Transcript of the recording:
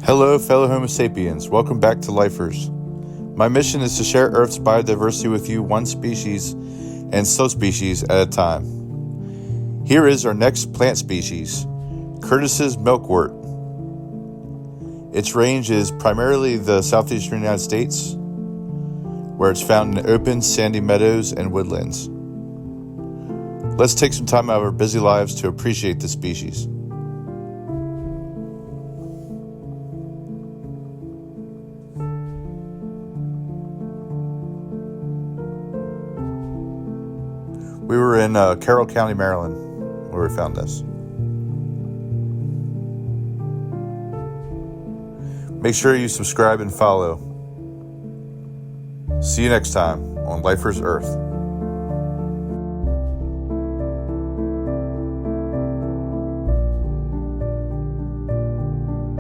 Hello, fellow Homo sapiens. Welcome back to Lifers. My mission is to share Earth's biodiversity with you, one species and subspecies at a time. Here is our next plant species, curtissii milkwort. Its range is primarily the southeastern United States, where it's found in open, sandy meadows and woodlands. Let's take some time out of our busy lives to appreciate this species. We were in Carroll County, Maryland, where we found this. Make sure you subscribe and follow. See you next time on Lifers Earth.